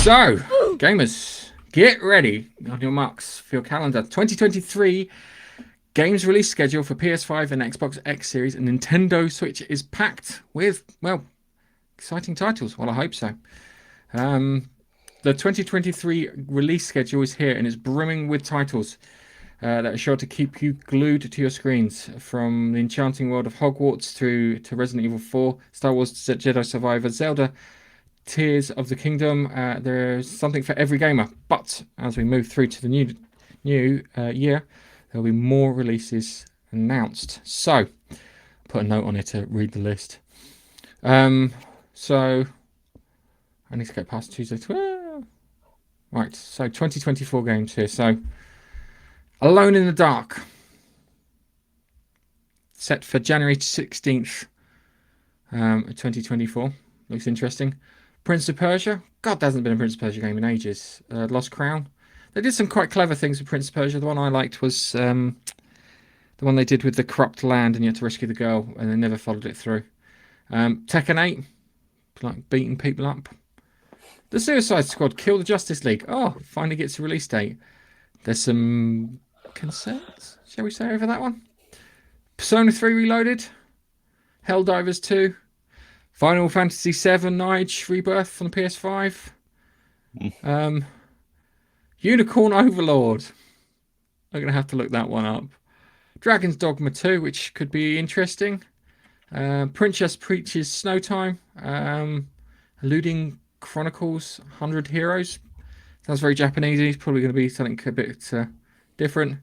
So, gamers, get ready on your marks for your calendar. 2023 games release schedule for PS5 and Xbox X Series and Nintendo Switch is packed with, well, exciting titles. Well, I hope so. The 2023 release schedule is here and it's brimming with titles that are sure to keep you glued to your screens, from the enchanting world of Hogwarts through to Resident Evil 4, Star Wars Jedi Survivor, Zelda, Tears of the Kingdom. There's something for every gamer. But as we move through to the new year, there'll be more releases announced. So, put a note on it to read the list. So I need to get past Tuesday. Right, so 2024 games here. So, Alone in the Dark, set for January 16th, 2024. Looks interesting. Prince of Persia. God, there hasn't been a Prince of Persia game in ages. Lost Crown. They did some quite clever things with Prince of Persia. The one I liked was the one they did with the corrupt land and you had to rescue the girl, and they never followed it through. Tekken 8, like beating people up. The Suicide Squad, Kill the Justice League. Oh, finally gets a release date. There's some concerns, shall we say, over that one. Persona 3 Reloaded. Helldivers 2. Final Fantasy VII Nige Rebirth on the PS5. Unicorn Overlord. I'm going to have to look that one up. Dragon's Dogma 2, which could be interesting. Princess Peach's Snow Time. Eluding Chronicles 100 Heroes. Sounds very Japanese. It's probably going to be something a bit different.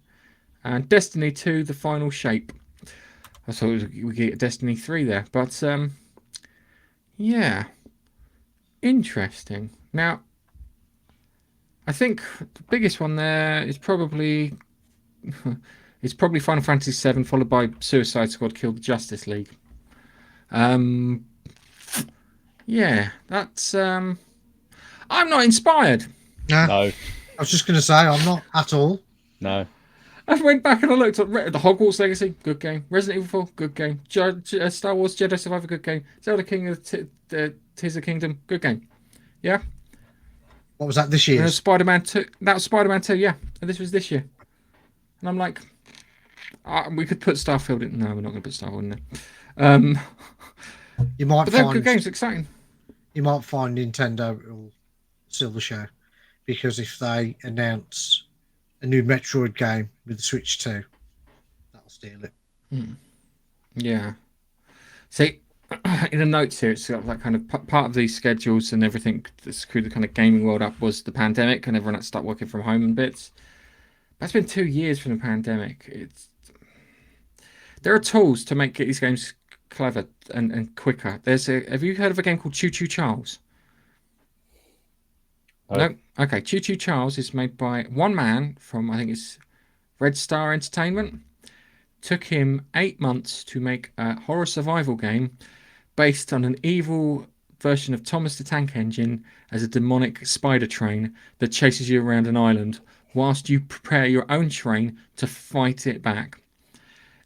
And Destiny 2, The Final Shape. I thought we get Destiny 3 there. But, yeah. Interesting. Now, I think the biggest one there is probably Final Fantasy VII, followed by Suicide Squad, Kill the Justice League. Yeah, that's I'm not inspired. No. No. I was just going to say, I'm not at all. No. I went back and I looked at the Hogwarts Legacy, good game. Resident Evil 4, good game. Star Wars Jedi Survivor, good game. Zelda King of Tears of the Kingdom, good game. Yeah. What was that this year? Spider-Man 2. That was Spider-Man 2, yeah. And this was this year. And I'm like, we could put Starfield in. No, we're not going to put Starfield in there. You might but they're find good games, exciting. You might find Nintendo will steal the show, because if they announce a new Metroid game with the Switch 2, that'll steal it. Yeah. See, in the notes here, it's got that kind of part of these schedules and everything that screwed the kind of gaming world up was the pandemic, and everyone had to start working from home and bits. That's been 2 years from the pandemic. There are tools to make these games clever and quicker. Have you heard of a game called Choo Choo Charles? No? Okay, Choo Choo Charles is made by one man from, I think it's Red Star Entertainment. Took him 8 months to make a horror survival game based on an evil version of Thomas the Tank Engine as a demonic spider train that chases you around an island whilst you prepare your own train to fight it back.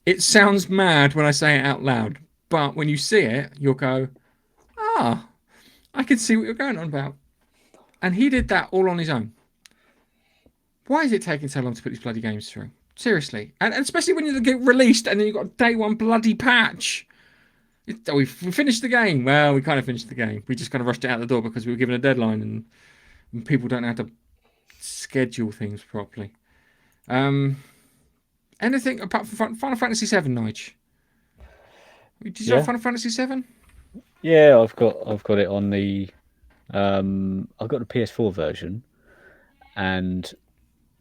It sounds mad when I say it out loud, but when you see it, you'll go, I can see what you're going on about. And he did that all on his own. Why is it taking so long to put these bloody games through? Seriously. And especially when you get released and then you've got a day one bloody patch. We finished the game. Well, we kind of finished the game. We just kind of rushed it out the door because we were given a deadline and people don't know how to schedule things properly. Anything apart from Final Fantasy VII, Nige? Did you have Final Fantasy VII? Yeah, I've got it on the I've got the PS4 version, and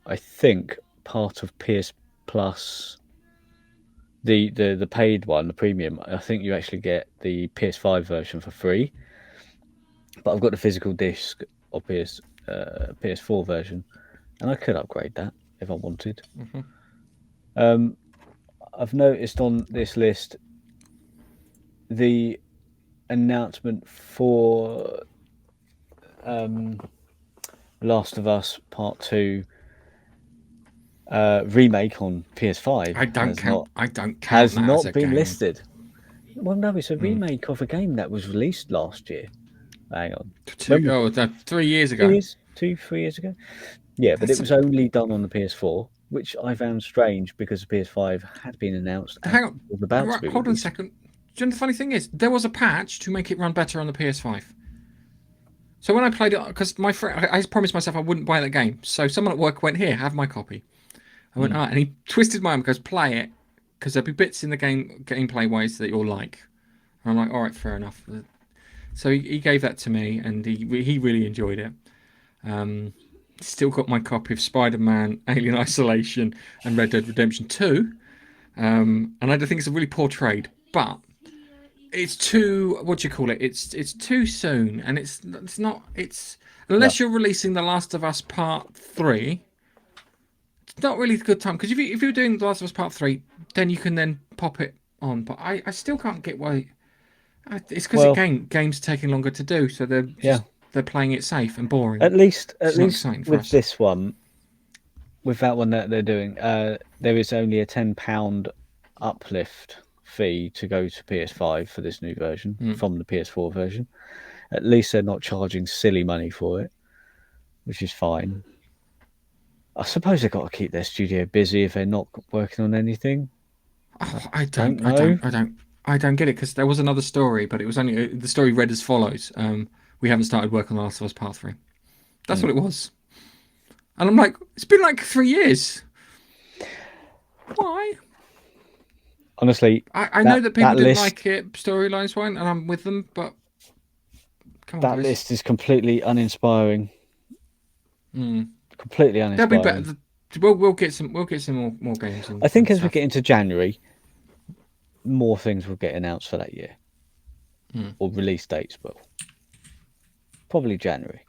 I think part of PS Plus, the paid one, the premium, I think you actually get the PS5 version for free. But I've got the physical disc of PS4 version, and I could upgrade that if I wanted. I've noticed on this list the announcement for Last of Us Part 2 remake on PS5. I don't count. Has that not as a been game. listed. Well, no, it's a remake of a game that was released last year. Hang on. 3 years 2 ago. years? 3 years ago? Yeah, but it was only done on the PS4, which I found strange because the PS5 had been announced and Hang on. was about to Right, be hold on a released. second. Do you know the funny thing is, there was a patch to make it run better on the PS5. So when I played it, because my friend, I promised myself I wouldn't buy the game. So someone at work went, "Here, have my copy." I went, "Ah," and he twisted my arm and goes, "Play it, because there'll be bits in the gameplay ways that you'll like." And I'm like, "All right, fair enough." So he gave that to me, and he really enjoyed it. Still got my copy of Spider-Man, Alien Isolation, and Red Dead Redemption 2. And I think it's a really poor trade, but it's too, what do you call it? It's too soon, and it's not. It's unless you're releasing The Last of Us Part 3. It's not really a good time, because if you're doing The Last of Us Part 3, then you can then pop it on. But I still can't get why. It's because game's taking longer to do, so they're playing it safe and boring. At least It's not exciting for with us. this one, with that one that they're doing, there is only a £10 uplift fee to go to PS5 for this new version from the PS4 version. At least they're not charging silly money for it, which is fine. I suppose they've got to keep their studio busy if they're not working on anything. Oh, I don't get it, because there was another story, but it was only the story read as follows: we haven't started work on The Last of Us Part 3. That's what it was. And I'm like, it's been like 3 years. Why? Honestly, I know that people didn't like it storylines wise, and I'm with them, but come on, that guys. list is completely uninspiring. Completely uninspiring. They'll be better. We'll get some more games. I think as we get into January, more things will get announced for that year, or release dates will. Probably January.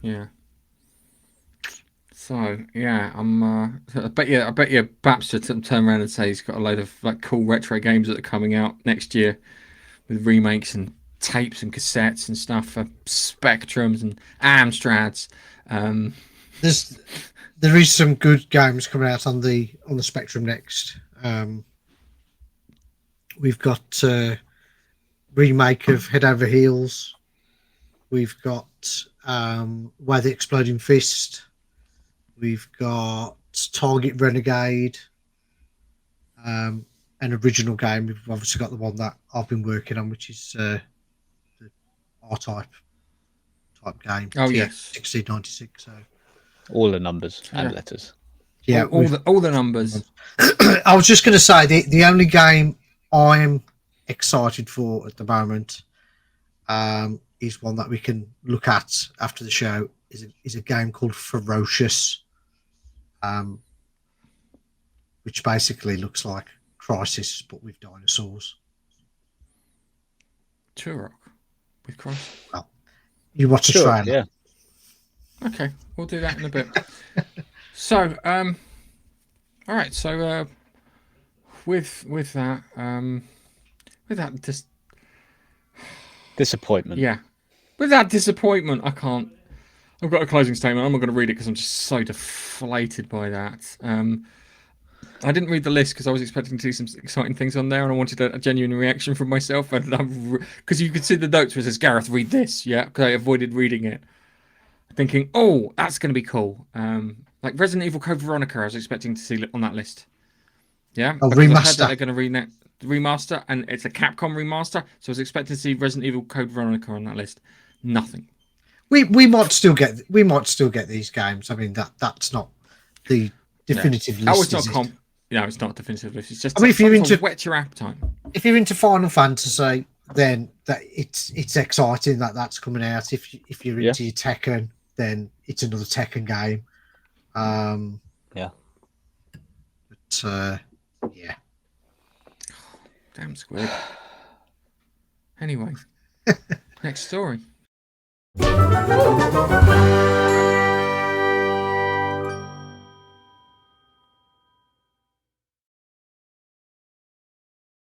Yeah. So yeah, I bet you Baps should turn around and say he's got a load of like cool retro games that are coming out next year, with remakes and tapes and cassettes and stuff for Spectrums and Amstrads. There is some good games coming out on the Spectrum next. We've got remake of Head Over Heels. We've got Why the Exploding Fist. We've got Target Renegade. An original game. We've obviously got the one that I've been working on, which is the R-Type game. Oh yes, 1696. So all the numbers and letters. Yeah, all the numbers. I was just going to say the only game I'm excited for at the moment is one that we can look at after the show. Is a game called Ferocious, which basically looks like Crisis but with dinosaurs. Turok with Crisis. Well, you watch a trailer. Yeah. Okay, we'll do that in a bit. So, all right. So, with that disappointment. Yeah, with that disappointment, I can't. I've got a closing statement. I'm not going to read it because I'm just so deflated by that. I didn't read the list because I was expecting to see some exciting things on there, and I wanted a genuine reaction from myself. And because you could see the notes where it says, "Gareth, read this," yeah, because I avoided reading it, thinking, "Oh, that's going to be cool." Like Resident Evil Code Veronica, I was expecting to see on that list. Yeah, a because remaster. I heard that they're going to remaster, and it's a Capcom remaster, so I was expecting to see Resident Evil Code Veronica on that list. Nothing. We might still get these games. I mean that's not the definitive list. Oh, it's not no, it's not a definitive list. It's just if you're into whet your appetite. If you're into Final Fantasy, then it's exciting that's coming out. If you're into your Tekken, then it's another Tekken game. Yeah. But yeah. Damn Squid. Anyway, next story.